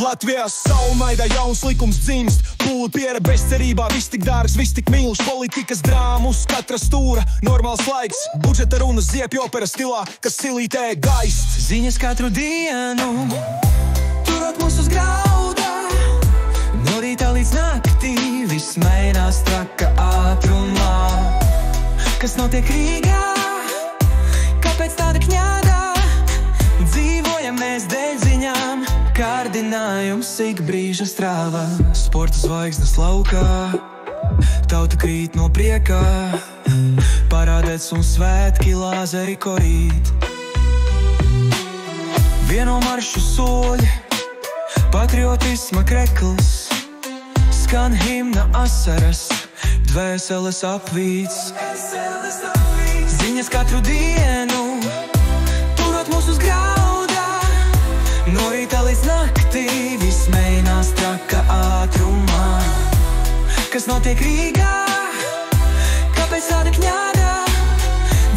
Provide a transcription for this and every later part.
Latvijas saulnaida jauns likums dzimst, pūli piera bezcerībā, viss tik dārgs, viss tik mīļš, politikas drāmas, katra stūra, normāls laiks, budžeta runas ziepju opera stilā, kas silītē gaist. Ziņas katru dienu, turot mūs uz grauda, no rīta līdz naktī, viss mainās traka ātrumā. Kas notiek Rīgā, kāpēc tāda kņādā, dzīvojam mēs dēļ ziņām, kārdinājums ik brīža strāvā. Sporta zvaigznes laukā, tauta krīt no priekā, parādēts un svētki lāzeri korīt. Vieno maršu soļi, patriotisma krekls, skan himna asaras, dvēseles apvīts. Ziņas katru dienu, turot mūs uz grauda, no rīta līdz naktī, viss mainās traka ātrumā. Kas notiek Rīgā, kāpēc tāda kņādā,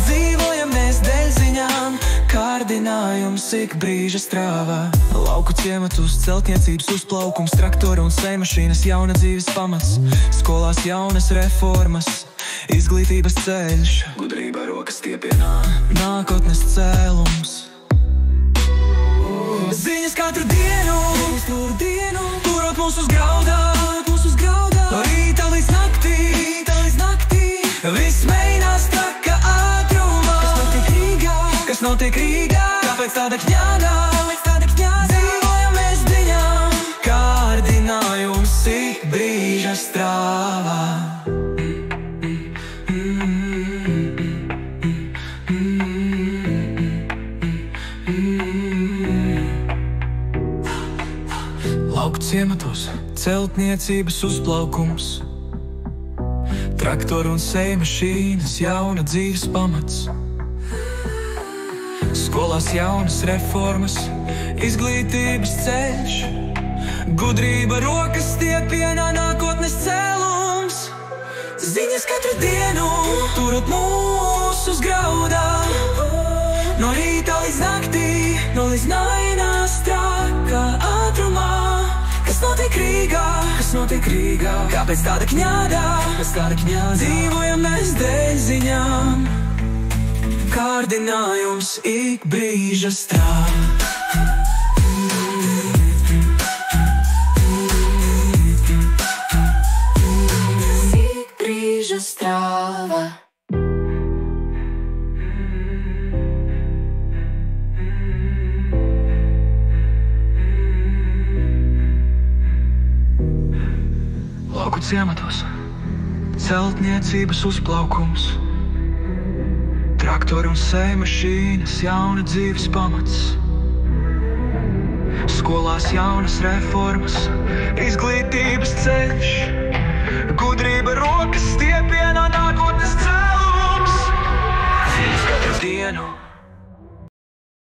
dzīvojam mēs dēļ ziņām, kārdinājums ik brīža strāvā. Lauku ciematus, celtniecības uzplaukums, traktora un sejmašīnas, jauna dzīves pamats, skolās jaunas reformas, izglītības ceļš, gudrība rokas stiepienā, nākotnes cēlums. Ziņas katru dienu, turot mūs uz graudā, no rīta līdz naktī, viss mainās traka ātrumā. Kas notiek Rīgā, kāpēc tāda kņādā, dzīvojam mēs ziņām, kārdinājums ik brīža strāvā. Lauku ciematos, celtniecības uzplaukums, traktoru un sejmašīnas, jauna dzīves pamats, skolās jaunas reformas, izglītības ceļš, gudrība rokas stiepienā, nākotnes cēlums. Ziņas katru dienu, turot mūs uz graudā, no rīta līdz naktī, no līdz mainās traka ātrumā. Kas notiek Rīgā, kāpēc tāda kņādā, dzīvojam mēs dēļ ziņām, kārdinājums ik brīža strāvā. Ik brīža strāvā. Lauku ciematos, celtniecības uzplaukums, traktori un sejmašīnas, jauna dzīves pamats, skolās jaunas reformas, izglītības